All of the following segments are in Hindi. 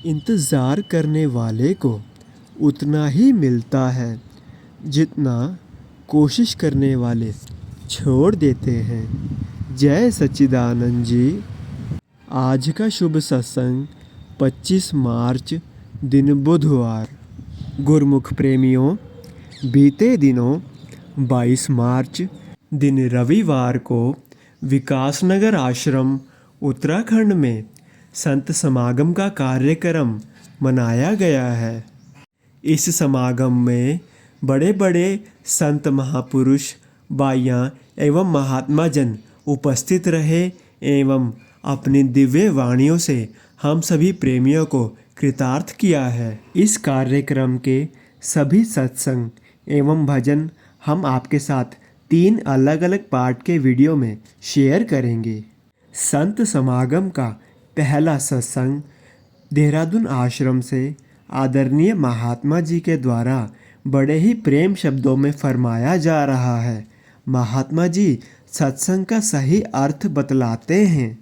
इंतज़ार करने वाले को उतना ही मिलता है जितना कोशिश करने वाले छोड़ देते हैं। जय सच्चिदानंद जी। आज का शुभ सत्संग 25 मार्च दिन बुधवार। गुरमुख प्रेमियों, बीते दिनों 22 मार्च दिन रविवार को विकासनगर आश्रम उत्तराखंड में संत समागम का कार्यक्रम मनाया गया है। इस समागम में बड़े बड़े संत महापुरुष, बाइयाँ एवं महात्मा जन उपस्थित रहे एवं अपनी दिव्य वाणियों से हम सभी प्रेमियों को कृतार्थ किया है। इस कार्यक्रम के सभी सत्संग एवं भजन हम आपके साथ 3 अलग अलग पार्ट के वीडियो में शेयर करेंगे। संत समागम का पहला सत्संग देहरादून आश्रम से आदरणीय महात्मा जी के द्वारा बड़े ही प्रेम शब्दों में फरमाया जा रहा है। महात्मा जी सत्संग का सही अर्थ बतलाते हैं।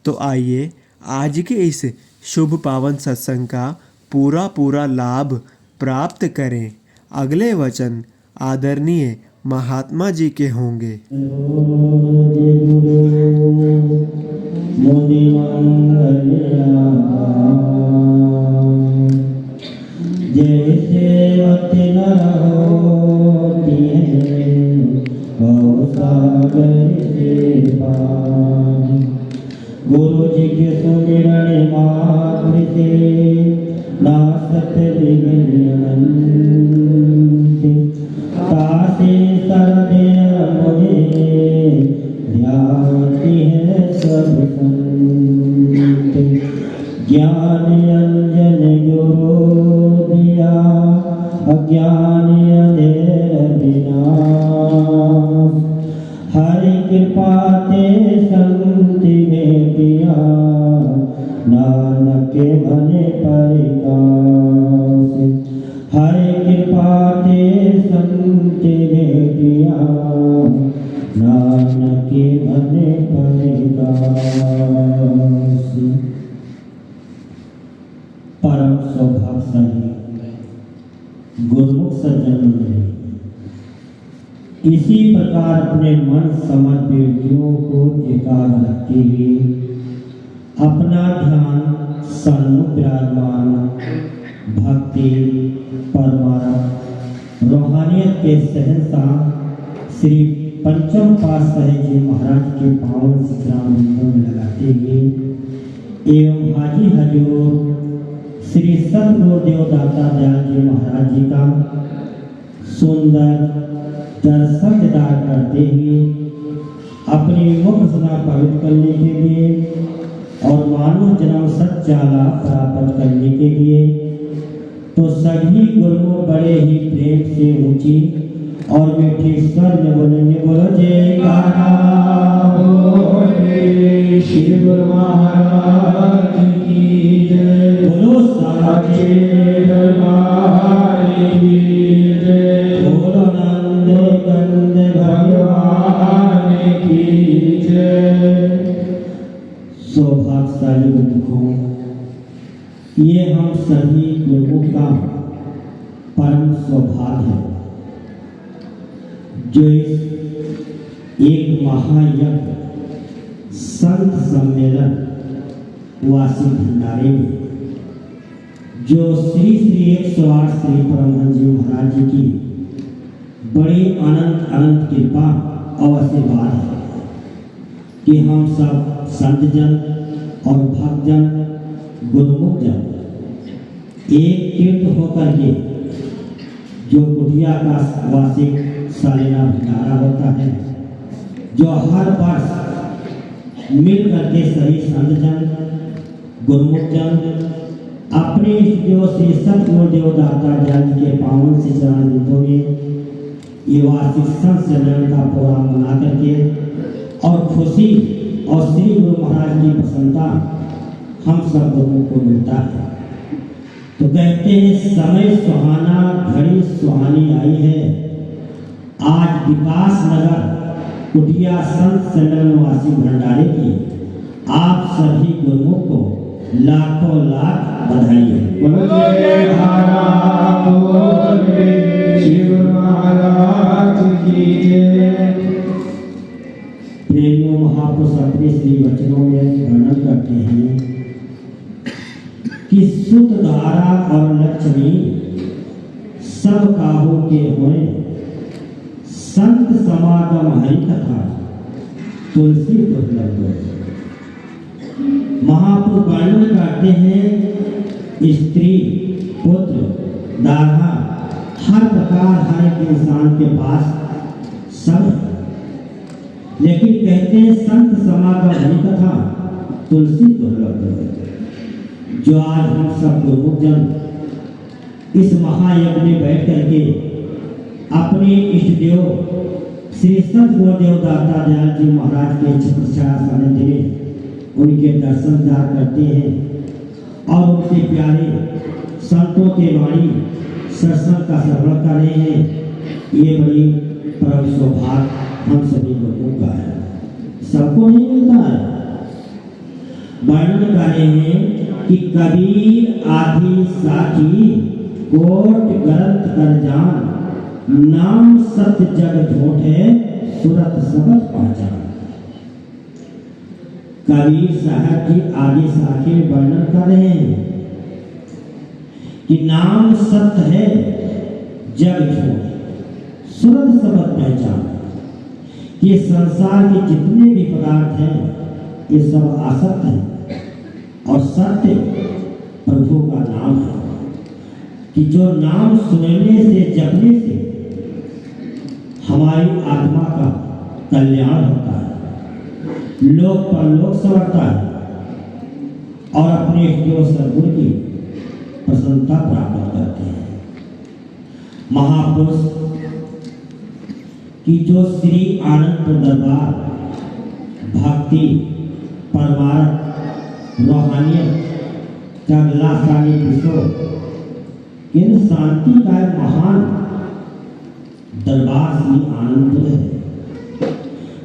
तो आइए आज के इस शुभ पावन सत्संग का पूरा लाभ प्राप्त करें। अगले वचन आदरणीय महात्मा जी के होंगे। जैसे गुरु जी के सुमिरन मात्र से नासत विघ्न तासे सरदे मुझे ध्याति है सब संत। ज्ञान अंजन गुरु दिया अज्ञान अंधेर विनाश। हरि कृपा ते संति में पिया नानक के भले परिकाश। हरि कृपा ते संति में पिया नानक के भले परिकाश। परम सौभाग्यशाली गुरुमुख सज्जन मंडली, इसी प्रकार अपने मन समर्पितों को एकाग्र रखते हुए अपना ध्यान सन्मुख विराजमान भक्ति परमार्थ रूहानियत के शहंशाह श्री पंचम पातशाह जी महाराज के पावन शिखराम बिंदों में लगाते हुए एवं हाजी हजूर श्री सतगुरुदेव दाता दयाल जी महाराज जी का सुंदर दर्शन दीदार करते हुए अपनी मुख सुना पवित्र करने के लिए और मानव जन्म सच्चा लाभ प्राप्त करने के लिए तो सभी गुरुओं बड़े ही प्रेम से ऊंची और मीठी स्वर में बोलेंगे, बोलो जयकारा बोले श्री गुरु महाराज की जय। बोलो साचे दरबार की जय। बोलो नंद कंद भगवान की जय। सौभाग्यशाली गुरुमुखों, ये हम सभी गुरुओं का परम सौभाग्य है जो एक महायज्ञ संत सम्मेलन वासी भंडारे में जो श्री 108 श्री परमहंस जी महाराज जी की बड़ी अनंत अनंत कृपा और आशीर्वाद है कि हम सब संतजन और भक्तजन गुरुमुख जन एक तीर्थ होकर के जो कुटिया का वार्षिक सालाना भंडारा होता है, जो हर वर्ष मिल करके सही संतजन गुरुमुख जन अपने जो श्री सतगुरुदेव दाता दयाल जी के पावन से चरण बिंदों में ये वार्षिक संत सम्मेलन का प्रोग्राम मना करके और खुशी और श्री गुरु महाराज की प्रसन्नता हम सब लोगों को मिलता है। तो कहते हैं समय सुहाना घड़ी सुहानी आई है। आज विकास नगर कुटिया संत सम्मेलन वासी भंडारे की आप सभी गुरुओं को लाखों लाख बधाई है। बोलो जय धारा बोले शिव महाराज की जय। प्रेमियों, महापुरुष अपने श्री वचनों में वर्णन करते हैं कि सुत धारा और लक्ष्मी सब काहू के होए, संत समागम हरि कथा तुलसी दुर्लभ। महापुरुष वर्णन करते हैं स्त्री, पुत्र, दारा, हर प्रकार हर एक इंसान के पास सब है। लेकिन कहते हैं संत समागम हरि कथा तुलसी दुर्लभ है। जो आज हम सब गुरुजन इस महायज्ञ में बैठ करके अपने इष्ट देव श्री संत गुरुदेव दाता दयाल जी महाराज के छत्रछाया सानिध्य में उनके दर्शन ध्यान करते हैं और उनके प्यारे संतों के वाणी सत्संग का श्रवण कर रहे हैं। ये बड़ी परम सौभाग्य हम सभी लोगों का है, सबको नहीं मिलता है। वर्णन कर रहे हैं कि कबीर आदि साखी कोट ग्रंथ कर जान, नाम सत्य जग झूठ है सुरत सबद पहचान। कबीर साहब जी आदि साखी में वर्णन कर रहे हैं कि नाम सत्य है जग झूठ सुरत सबद पहचान। ये संसार के जितने भी पदार्थ हैं ये सब असत्य हैं और सत्य प्रभु का नाम है कि जो नाम सुनने से जपने से हमारी आत्मा का कल्याण होता है, लोक परलोक संवरता है और अपने जो सद्गुरु की प्रसन्नता प्राप्त करते हैं। महापुरुष कि जो श्री आनंदपुर दरबार भक्ति परमार्थ रूहानियत चगला सानी विश्व केंद्र शांति का एक महान दरबार श्री आनंदपुर है,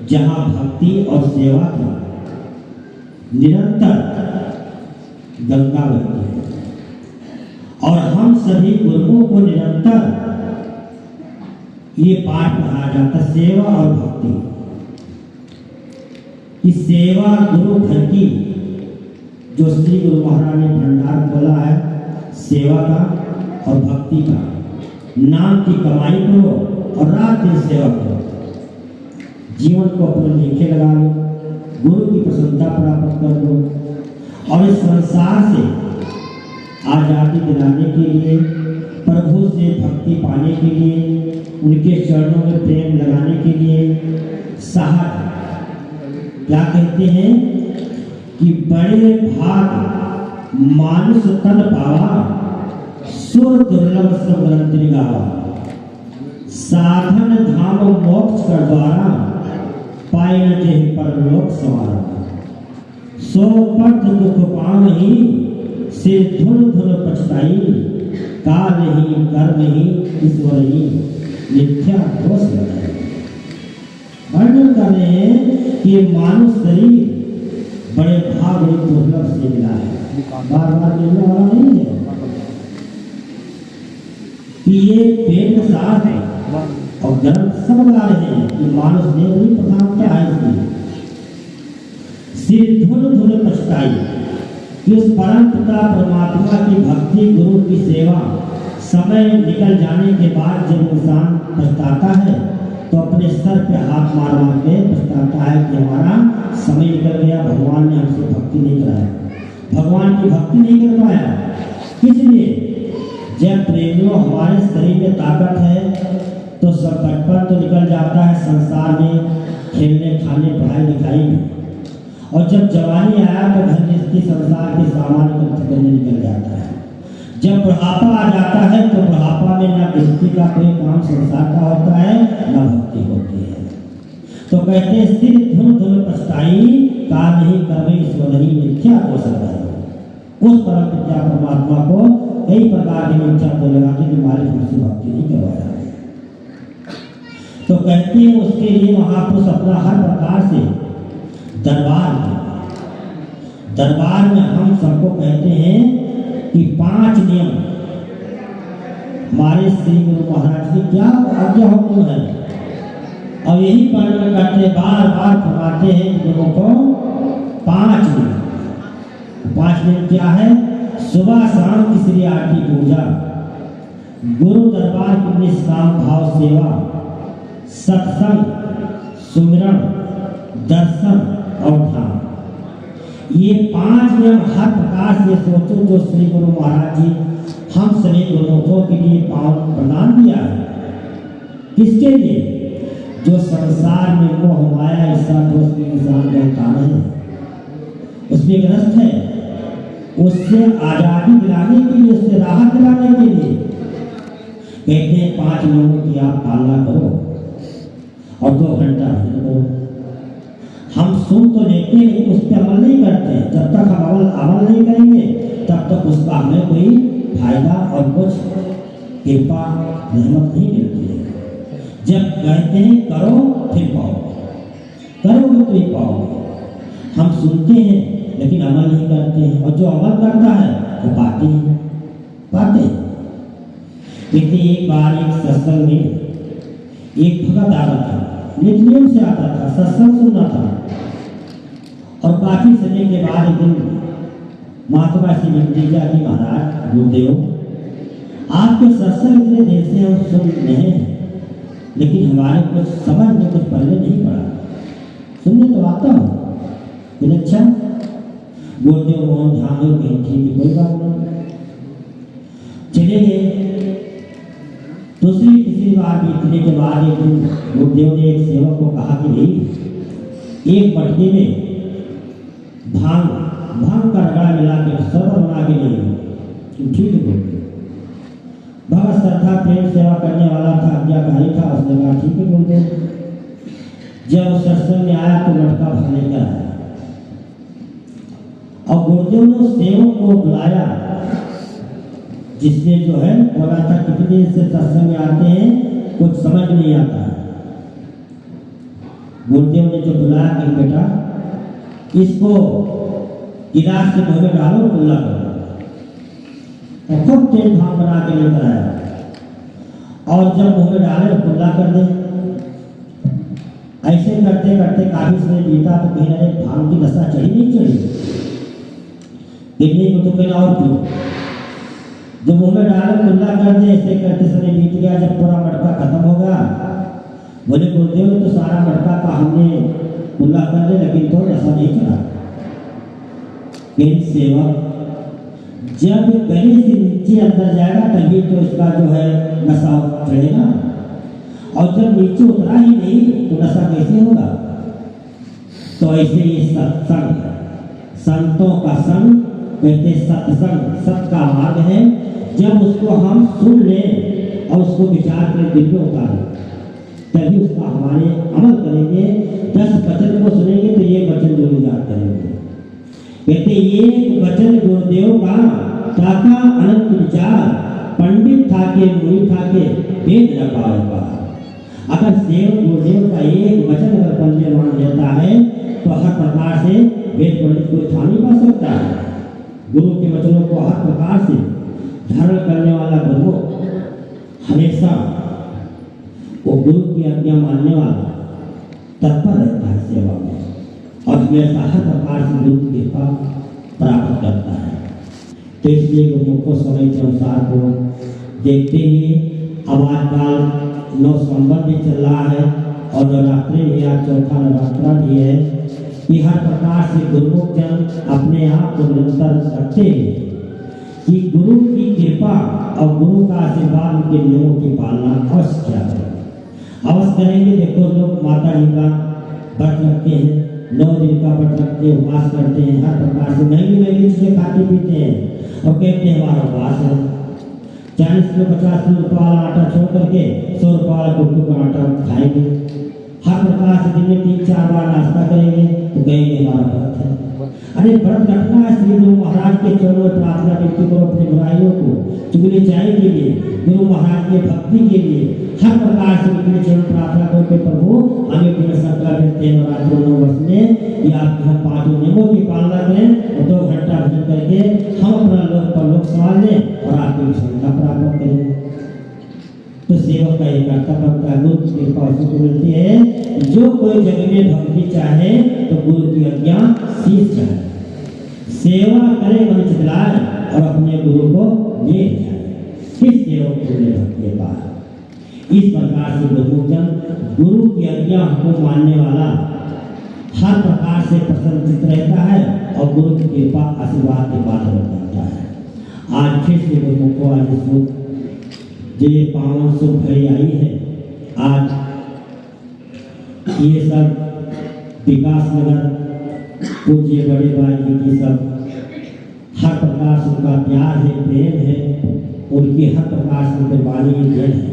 जहाँ भक्ति और सेवा की निरंतर गंगा बहती है और हम सभी गुरुओं को निरंतर ये पाठ पढ़ाया जाता है सेवा और भक्ति की। सेवा गुरु घर की जो श्री गुरु महाराज ने भंडार खोला है सेवा का और भक्ति का, नाम की कमाई करो और रात दिन सेवा करो, जीवन को अपने लेखे लगा लो, गुरु की प्रसन्नता प्राप्त कर लो और इस संसार से आजादी दिलाने के लिए, प्रभु से भक्ति पाने के लिए, उनके चरणों में प्रेम लगाने के लिए साहस। क्या कहते हैं कि बड़े भाग मानुष तन पावा, सुर दुर्लभ सब ग्रंथ गावा, साधन धाम मोक्ष कर द्वारा, पाए न जेहि परलोक सवारा। सो पथ दुख पावहि, सिर धुन धुन पछताई, काल ही कर्म ही ईश्वर ही मिथ्या दोष लगाए। वर्णन कर रहे हैं कि मानुष शरीर बड़े भाग एक दुर्लभ से मिला है, बार बार मिलने वाला नहीं है कि ये पेट साफ है और ग्रंथ सब गा रहे हैं कि मानुष ने वही प्रधान क्या है इसलिए सिर धुन धुन पछताई कि उस परम पिता परमात्मा की भक्ति गुरु की सेवा समय निकल जाने के बाद जब इंसान पछताता है तो अपने सर पे हाथ मार मार के पछताता है कि हमारा समय निकल गया, भगवान ने हमसे भक्ति नहीं कराया, भगवान की भक्ति नहीं कर पाया। इसलिए जब प्रेमियों हमारे शरीर में ताकत है तो सब बचपन तो निकल जाता है संसार में खेलने खाने पढ़ाई लिखाई में, और जब जवानी आया तो घर गृहस्थी संसार के सामान करने निकल जाता है। जब बुढ़ापा आ जाता है तो बुढ़ापा में न गृहस्थी का कोई काम संसार का होता है न भक्ति होती है। तो कहते हैं सिर धुन धुन पछताई, काल नहीं कर्मे ईश्वर नहीं मिथ्या दोष लगाई। उस परम पिता परमात्मा को कई प्रकार की मिथ्या को लगा के हमारे हमसे भक्ति नहीं करवाया। तो कहते हैं उसके लिए महापुरुष अपना हर प्रकार से दरबार में हम सबको कहते हैं कि 5 नियम हमारे श्री गुरु महाराज की क्या आज्ञा हुक्म है, और यही पालन करते बार बार फरमाते हैं कि लोगों को 5 नियम। 5 नियम क्या है? सुबह शाम की श्री आरती पूजा, गुरु दरबार की निष्काम भाव सेवा, सत्संग, सुमिरन, दर्शन और ध्यान। ये 5 नियम हर प्रकार से सोचो जो श्री गुरु महाराज जी हम सभी गुरुओं के लिए पावन प्रदान दिया है। किसके लिए? जो संसार में मोह माया ईर्ष्या दोष के इंसान का कारण है, उसमें ग्रस्त है, उससे आजादी दिलाने के लिए, उससे राहत दिलाने के लिए कहते हैं 5 नियमों की आप पालना करो और 2 घंटा भजन करो। हम सुन तो लेते हैं लेकिन उस पर अमल नहीं करते। जब तक हम अमल नहीं करेंगे तब तक उसका हमें कोई फायदा और कुछ कृपा रहमत नहीं मिलती है। जब कहते हैं करो फिर पाओगे, करोगे तो ही पाओगे। हम सुनते हैं लेकिन अमल नहीं करते हैं, और जो अमल करता है वो पाते हैं। देखिए एक बार एक सत्संग में एक भगत आता था, नियम से आता था, सत्संग सुनना था, और काफी समय के बाद एक दिन महात्मा श्री विद्या जी महाराज गुरुदेव, आपके सत्संग इतने देर से हम सुन रहे हैं लेकिन हमारे कुछ समझ में कुछ पहले नहीं पड़ा, सुनने तो आता हूँ लेकिन अच्छा। गुरुदेव मोहन ध्यान हो गई, ठीक है कोई बात नहीं, चले गए। तीसरी बार बीतने के बाद एक दिन गुरुदेव ने एक सेवक को कहा कि भाई एक मटके में भांग का रगड़ा मिला के शरबत बना के ले। ठीक है भगत श्रद्धा प्रेम सेवा करने वाला था, आज्ञाकारी था, उसने कहा ठीक है गुरुदेव। जब उस सत्संग में आया तो मटका भर लेकर आया, और गुरुदेव ने उस सेवक को बुलाया जिसने जो है बोला था कितने दिन से सत्संग में आते हैं कुछ समझ नहीं आता। गुरुदेव ने जो बुलाया कि बेटा इसको गिलास के मुंह में डालो, कुल्ला करो, और खूब तेज भाप बना के लेकर आया, और जब मुंह में डाले तो कुल्ला कर दे। ऐसे करते करते काफी समय बीता तो कहीं ना कहीं भांग की नशा चढ़ी नहीं चढ़ी, किडनी को तो कहना और क्यों, जो मुंह में डालो कुल्ला कर दे। ऐसे करते समय बीत गया, जब पूरा मटका खत्म हो गया, बोले गुरुदेव तो सारा मटका का हमने कुल्ला कर दे लेकिन तो नशा नहीं चढ़ा। सेवक जब गले से नीचे अंदर जाएगा तभी तो इसका जो है नशा चढ़ेगा, और जब नीचे उतरा ही नहीं तो नशा कैसे होगा। तो ऐसे ये सत्संग, संतों का संग कहते सत्संग, सत का मार्ग है। जब उसको हम सुन लें और उसको विचार कर दिल में उतारें तभी उसका हमारे अमल करेंगे। 10 वचन को सुनेंगे तो ये वचन जो याद करेंगे। कहते ये वचन गुरुदेव का ताका अनंत विचार, पंडित था के मुनि था के वेद न पाएगा। अगर सेवक गुरुदेव का एक वचन अगर पल्ले मान लेता है तो हर प्रकार से वेद पंडित को था नहीं पा सकता है। गुरु के वचनों को हर प्रकार से धारण करने वाला गुरु हमेशा वो गुरु की आज्ञा मानने वाला तत्पर रहता है सेवा में, और हमेशा हर प्रकार से गुरु की कृपा प्राप्त करता है। तो इसलिए गुरु को समय के अनुसार को देखते ही अब आजकल 9 संवत भी चल रहा है और नवरात्रि भी, आज चौथा नवरात्रा भी है कि हर प्रकार से गुरुमुख जन अपने आप को निरंतर रखते हैं कि गुरु की कृपा और गुरु का आशीर्वाद उनके नियमों की पालना अवश्य किया करें, अवश्य करेंगे। देखो लोग माता जी का व्रत रखते हैं, 9 दिन का व्रत रखते हैं, उपवास करते हैं, हर प्रकार से महंगी चीजें खाते पीते हैं और कहते हैं हमारा उपवास है। 40 किलो 50 रुपये वाला आटा छोड़ करके 100 रुपये वाला कुट्टू का आटा खाएंगे। हर प्रकार से दिन में 3-4 बार नाश्ता करेंगे तो कहेंगे हमारा व्रत है। अरे व्रत रखना है, श्री गुरु महाराज के चरणों में प्रार्थना करके करो अपनी बुराइयों को चुगली चाय के लिए, गुरु महाराज की भक्ति के लिए हर प्रकार से उनके चरण प्रार्थना करके प्रभु हमें पूरे सत्ता देते हैं नवरात्रि 9 वर्ष में कि आप हम 5 नियमों की पालना करें और 2 घंटा भजन करके हम अपना लोक परलोक संभाल लें और आपकी प्रसन्नता प्राप्त करें। तो सेवक का एक कर्तव्य बनता है, गुरु की कृपा उसको मिलती है। जो कोई जग में भक्ति चाहे तो गुरु की आज्ञा शीश चाहे, सेवा करे मन चितलाए और अपने गुरु को ले जाए, किस सेवक को ले भक्ति पाए। इस प्रकार से गुरुजन गुरु की आज्ञा को मानने वाला हर प्रकार से प्रसन्नचित रहता है और गुरु की कृपा आशीर्वाद के पात्र बन जाता है। आज फिर से गुरु को आज जो ये पावन शुभ घड़ी आई है, आज ये सब विकास नगर पूज्य बड़े भाई जी की सब हर प्रकार से उनका प्यार है, प्रेम है, उनकी हर प्रकार से कुर्बानी की देन है।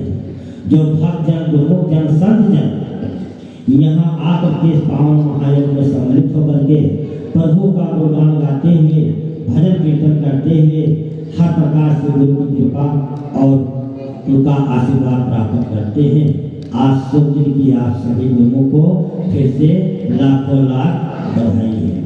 जो भक्त जन, गुरुमुख जन, संत जन यहाँ आकर के इस पावन महायोग में सम्मिलित होकर के प्रभु का गुणगान गाते हुए, भजन कीर्तन करते हुए हर प्रकार से गुरु की कृपा और उनका आशीर्वाद प्राप्त करते हैं। आज शुभ दिन की आप सभी लोगों को फिर से लाखों लाख बधाई है।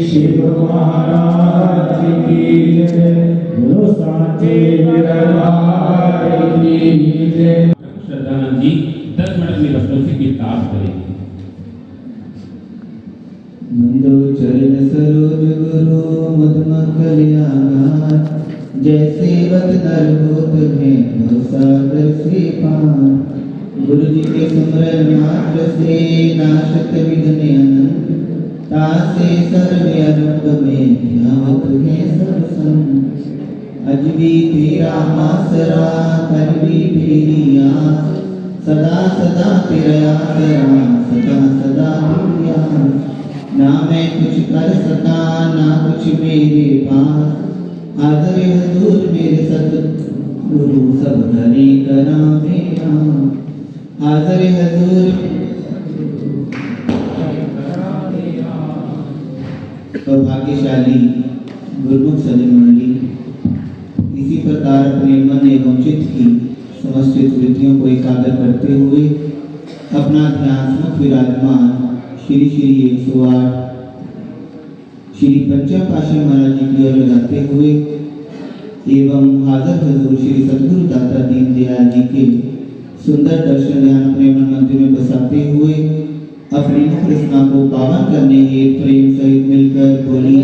शिव महाराज की जय, बोलो साचे दरबार की जय। श्रद्धानंद जी 10 मिनट में बच्चों से किताब करेंगे। नंदो चरण सरोज गुरु मधुम कल्याण, जैसे वत नर होत हैं भवसागर से पार। गुरु जी के सुमरन मात्र से नाशत विघ्न अनंत, तासे सर्व आरंभ में ध्यावत है सब संत। अज भी तेरा आसरा कर भी तेरी आस, सदा सदा तेरा आसरा सदा सदा तेरी आस। ना मैं कुछ कर सका ना कुछ मेरे पास, हाज़िर हुजूर मेरे सतगुरु सब धनी करा मेरा। हाज़िर हुजूर भाग्यशाली गुरुमुख सज्जन मंडली, इसी प्रकार अपने मन एवं चित्त की समस्त वृत्तियों को एकाग्र करते हुए अपना ध्यान मुख विराजमान श्री श्री 108 श्री पंचम पातशाही महाराज जी की ओर लगाते हुए एवं हाज़िर हुजूर श्री सतगुरु दाता दीनदयाल जी के सुंदर दर्शन ध्यान अपने मन मंदिर में बसाते हुए अपनी मुख रचना को पावन करने हेतु प्रेम सहित मिलकर बोलिए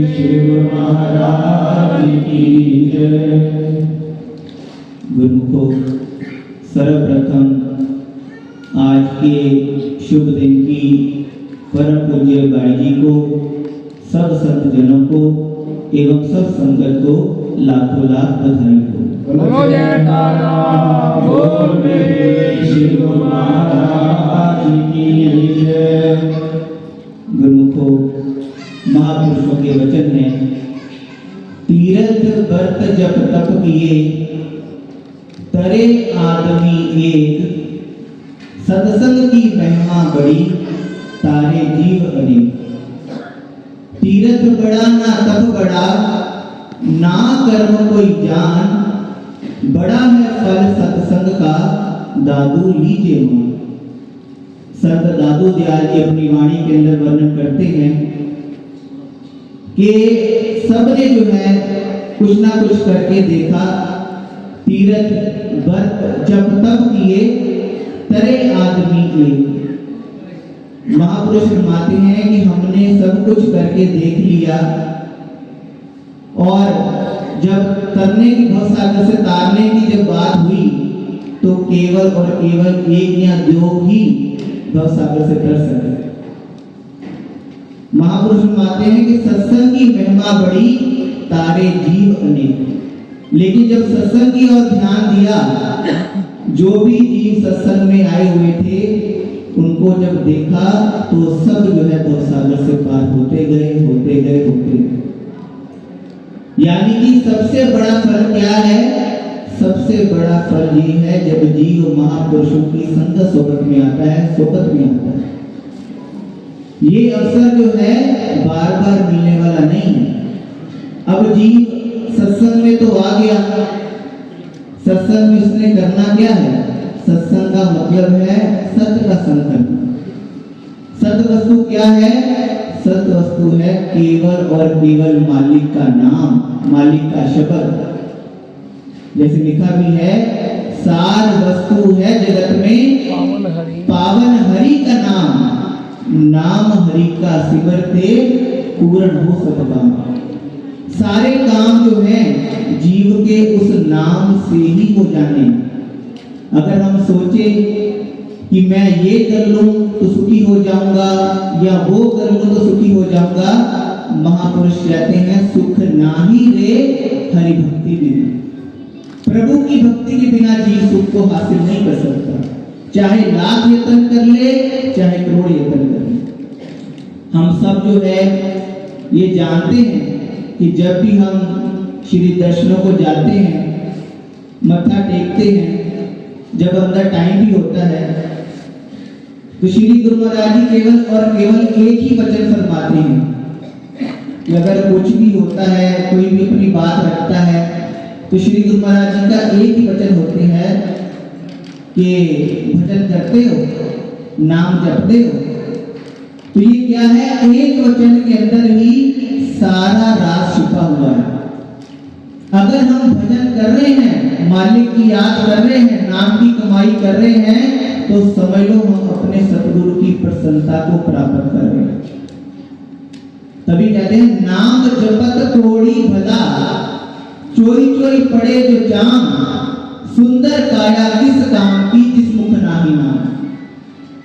शिव महाराज की जय। गुरुमुखों, सर्वप्रथम आज के शुभ दिन की परम पूज्य भाई जी को, सब संत जनों को एवं सब संगत को लाखों लाख बधाई हो। शिव महाराज की जय। गुरुमुखों, महापुरुषों के वचन हैं, तीरथ व्रत जप तप किए तरे आदमी एक, सत्संग की महिमा बड़ी तारे जीव अनेक। तीरथ बड़ा ना तप बड़ा, ना कर्म कोई जान, बड़ा है फल सत्संग का दादू लीजिए मान। संत दादू दयाल जी अपनी वाणी के अंदर वर्णन करते हैं कि सबने जो है कुछ ना कुछ करके देखा, तीरथ व्रत जप तप किए तरे आदमी एक। महापुरुष फरमाते हैं कि हमने सब कुछ करके देख लिया और जब तरने की भवसागर से तारने की जब बात हुई तो केवल और केवल एक या दो ही भवसागर से तर सके। महापुरुष फरमाते हैं कि सत्संग की महिमा बड़ी तारे जीव अनेक। लेकिन जब सत्संग की ओर ध्यान दिया, जो भी जीव सत्संग में आए हुए थे उनको जब देखा तो सब जो है भवसागर से पार होते गए होते गए होते गए। यानी कि सबसे बड़ा फल क्या है? सबसे बड़ा फल ये है जब जीव महापुरुषों की संगत सोबत में आता है, सोबत में आता है। ये अवसर जो है बार बार मिलने वाला नहीं है। अब जीव सत्संग में तो आ गया, सत्संग में उसने करना क्या है? सत्संग का मतलब है सत्य का संग करना। सत्य वस्तु क्या है? सत्य वस्तु है केवल और केवल मालिक का नाम, मालिक का शब्द। जैसे लिखा भी है, सार वस्तु है जगत में पावन हरि का नाम, नाम हरि का सिमरते पूर्ण हो सब काम। सारे काम जो है जीव के उस नाम से ही हो जाने। अगर हम सोचे कि मैं ये कर लूं तो सुखी हो जाऊंगा या वो कर लूं तो सुखी हो जाऊंगा, महापुरुष कहते हैं सुख नाही रे हरि भक्ति बिना। प्रभु की भक्ति के बिना जीव सुख को हासिल नहीं कर सकता, चाहे लाख यत्न कर ले, चाहे करोड़ यत्न कर ले। हम सब जो है ये जानते हैं कि जब भी हम श्री दर्शनों को जाते हैं, मत्था टेकते हैं, जब अंदर टाइम भी होता है, तो श्री गुरु महाराज जी केवल और केवल एक ही वचन फरमाते हैं कि अगर कुछ भी होता है, कोई भी अपनी बात रखता है, तो श्री गुरु महाराज जी का एक ही वचन होते हैं कि भजन करते हो, नाम जपते हो। तो ये क्या है? एक वचन के अंदर ही सारा राज छिपा हुआ है। अगर हम भजन कर रहे हैं, मालिक की याद कर रहे हैं, नाम की कमाई कर रहे हैं, तो समझ लो हम अपने सतगुरु की प्रसन्नता को प्राप्त कर रहे हैं। तभी कहते हैं नाम जपत तोड़ी भला, चोरी चोरी पड़े जो जाम, सुंदर काया किस काम की जिस मुख नाही नाम।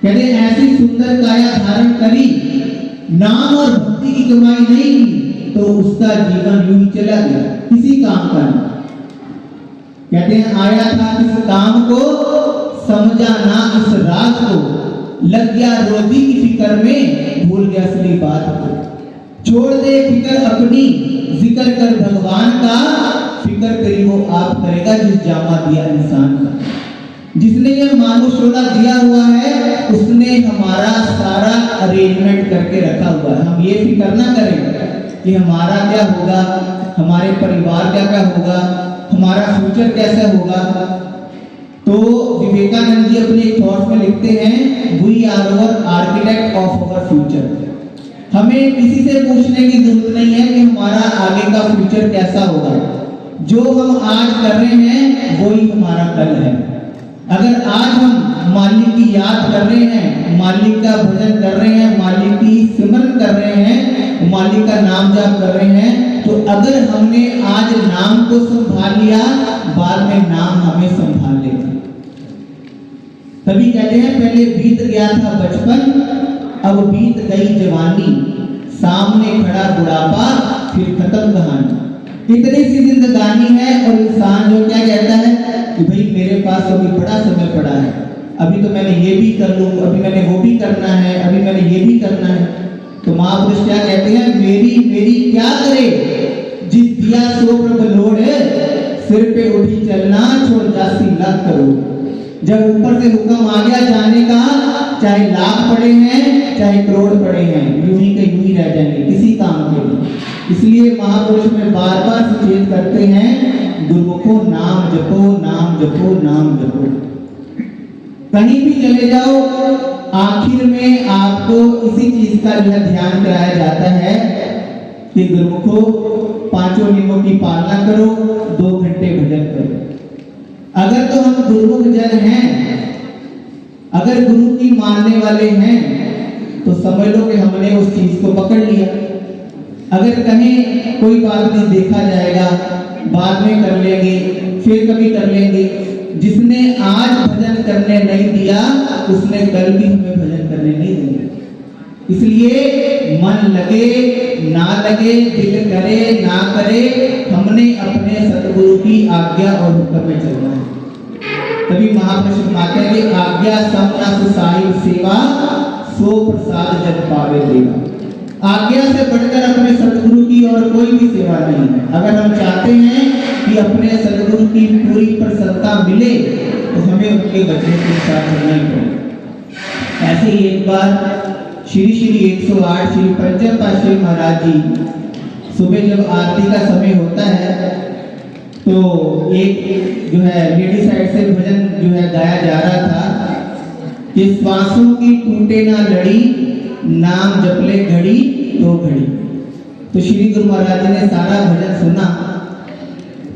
कहते ऐसी सुंदर काया धारण करी, नाम और भक्ति की कमाई नहीं की, तो उसका जीवन यूं ही चला गया, किसी काम का नहीं। कहते हैं आया था किस काम को, समझा ना इस राज को, लग गया रोजी की फिक्र में, भूल गया असली बात को। छोड़ दे फिक्र अपनी, जिक्र कर भगवान का, फिक्र करी वो आप करेगा जिस जामा दिया इंसान का। जिसने ये मानो शोला दिया हुआ है, उसने हमारा सारा अरेंजमेंट करके रखा हुआ है। हम ये फिक्र ना करें कि हमारा क्या होगा, हमारे परिवार का क्या होगा, हमारा फ्यूचर कैसा होगा। तो विवेकानंद जी अपने एक थॉट में लिखते हैं, we are our architect of our future. हमें किसी से पूछने की जरूरत नहीं है कि हमारा आगे का फ्यूचर कैसा होगा। जो हम आज कर रहे हैं वही हमारा कल है। अगर आज हम मालिक की याद कर रहे हैं, मालिक का भजन कर रहे हैं, मालिक की सिमरन कर रहे हैं, मालिक का नाम जाप कर रहे हैं, तो अगर हमने आज नाम को संभाल लिया, बाद में नाम हमें संभाल लेगा। तभी कहते हैं पहले बीत गया था बचपन, अब बीत गई जवानी, सामने खड़ा बुढ़ापा, फिर खत्म कहानी। इतनी सी जिंदगानी है और इंसान जो क्या कहता है कि भाई मेरे पास अभी बड़ा समय पड़ा है, अभी तो मैंने ये भी कर लूं, अभी मैंने वो भी करना है, अभी मैंने ये भी करना है। तो महापुरुष क्या कहते हैं, मेरी मेरी क्या करे, जिस दिया सो प्रभ लोड है, सिर पे उठी चलना छोड़ जासी लाख करो। जब ऊपर से हुक्म आ गया जाने का, चाहे लाख पड़े हैं चाहे करोड़ पड़े हैं, यूं ही के यूं ही रह जाएंगे किसी काम के लिए। इसलिए महापुरुष में बार बार सचेत करते हैं, गुरुमुखो नाम जपो, नाम जपो, नाम जपो। कहीं भी चले जाओ, आखिर में आपको इसी चीज का जो है ध्यान कराया जाता है कि गुरुमुखो पांचों नियमों की पालना करो, 2 घंटे भजन करो। अगर तो हम गुरुमुख जन हैं, अगर गुरु की मानने वाले हैं, तो समझ लो कि हमने उस चीज को पकड़ लिया। अगर कहीं कोई बात नहीं, देखा जाएगा, बाद में कर लेंगे, फिर कभी कर लेंगे। जिसने आज भजन करने नहीं दिया, उसने कल भी हमें भजन करने नहीं दिया। इसलिए मन लगे ना लगे, दिल करे ना करे, हमने अपने सतगुरु की आज्ञा और हुक्म में चलना है। तभी महापुरुष फरमाते हैं कि आज्ञा समरस साहिब सेवा, सो प्रसाद जग पावे देवा। आज्ञा से बढ़कर अपने सतगुरु की और कोई भी सेवा नहीं है। अगर हम चाहते हैं कि अपने सतगुरु की पूरी प्रसन्नता मिले, तो हमें उनके वचन के साथ चलना ही पड़ेगा। ऐसे ही एक बार श्री श्री 108 श्री पंचम पातशाही महाराज जी सुबह जब आरती का समय होता है तो एक जो है लेडी साइड से भजन जो है गाया जा रहा था कि श्वासों की टूटे ना लड़ी, नाम जपले घड़ी तो घड़ी। तो श्री गुरु महाराज जी ने सारा भजन सुना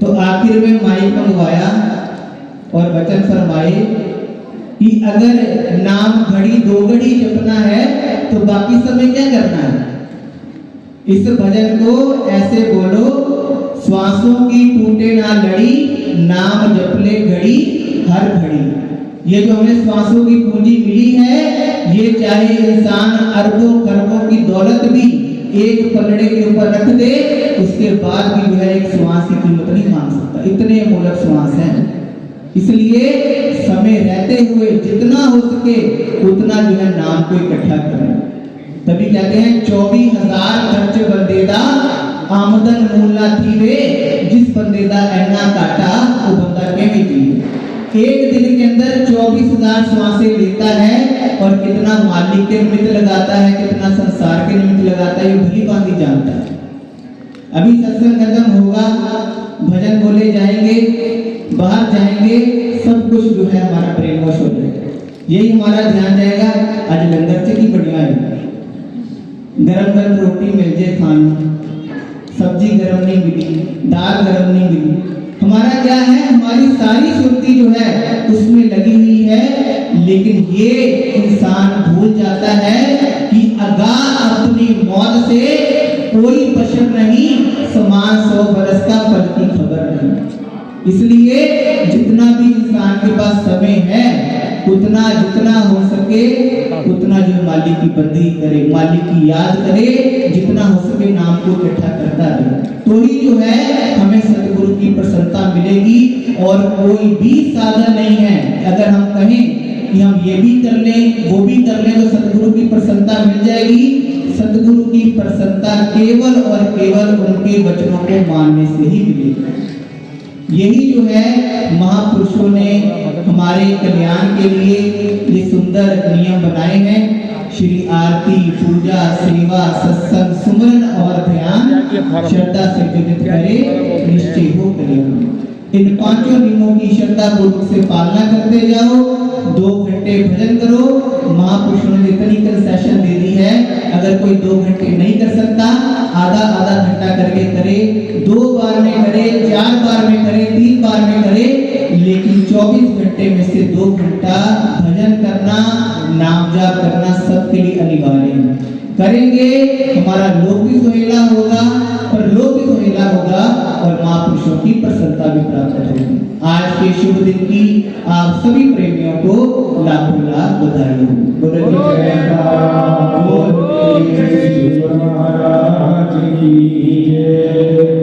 तो आखिर में माइक मंगवाया और वचन फरमाए कि अगर नाम घड़ी दो घड़ी जपना है तो बाकी समय क्या करना है। इस भजन को ऐसे बोलो, श्वासों की टूटे ना लड़ी, नाम जपले घड़ी हर घड़ी। ये जो हमें श्वासों की पूंजी मिली है, ये चाहे इंसान अरबों खरबों की दौलत भी एक पलड़े के ऊपर रख दे, उसके बाद भी जो है एक श्वास की कीमत नहीं मान सकता, इतने अमूल्य श्वास हैं। इसलिए समय रहते हुए जितना हो सके उतना जो है नाम को इकट्ठा करें। तभी कहते हैं 24,000 खर्च बंदेदा आमदन मूलना थी वे, जिस बंदेदा ऐना काटा वो बंदा कहने थी। एक दिन के अंदर 24,000 श्वासें लेता है और कितना मालिक के निमित्त लगाता है, कितना संसार के निमित्त लगाता है, ये भली भांति जानता है। अभी सत्संग खत्म होगा, भजन बोले जाएंगे, बाहर जाएंगे, सब कुछ जो है हमारा ब्रेन वॉश हो जाएगा। यही हमारा ध्यान जाएगा। आज लंगर से की बढ़िया है, गरम गरम रोटी मिल जाए खाने, सब्जी गरम नहीं मिली, दाल गरम नहीं मिली, हमारा क्या है, हमारी सारी सुर्ती जो है उसमें लगी हुई है। लेकिन ये इंसान भूल जाता है कि अगाह अपनी मौत से कोई बशर नहीं, समान 100 बरस का पल की खबर नहीं। इसलिए जितना भी इंसान के पास समय है उतना जितना हो सके उतना जो मालिक की बंदगी करे, मालिक की याद करे, जितना हो सके नाम को इकट्ठा करता रहे, तो ही जो है हमें सतगुरु की प्रसन्नता मिलेगी। और कोई भी साधन नहीं है, अगर हम कहें कि हम ये भी कर लें वो भी कर लें तो सतगुरु की प्रसन्नता मिल जाएगी। सतगुरु की प्रसन्नता केवल और केवल उनके वचनों को मानने से ही मिलेगी। यही जो है महापुरुषों ने हमारे कल्याण के लिए ये सुंदर नियम बनाए हैं। श्री आरती, पूजा, सेवा, सत्संग, सुमरन और ध्यान श्रद्धा से जो नित्य करे, निश्चय हो कल्याण। इन पांचों नियमों की श्रद्धा पूर्वक से पालना करते जाओ। 2 घंटे भजन करो। महापुरुषों ने इतनी कंसेशन दे दी है, अगर कोई 2 घंटे नहीं कर सकता, आधा आधा घंटा करके करे, 2 बार में करे, 4 बार में करे, 3 बार में करे, लेकिन 24 घंटे में से 2 घंटा भजन करना, नाम जाप करना सबके लिए अनिवार्य है। करेंगे हमारा लोक भी सुहेला होगा और लोक भी सुहेला होगा और महापुरुषों की प्रसन्नता भी प्राप्त होगी। आज के शुभ दिन की आप सभी प्रेमियों को लाखों लाख बधाई हो। महाराज की जय।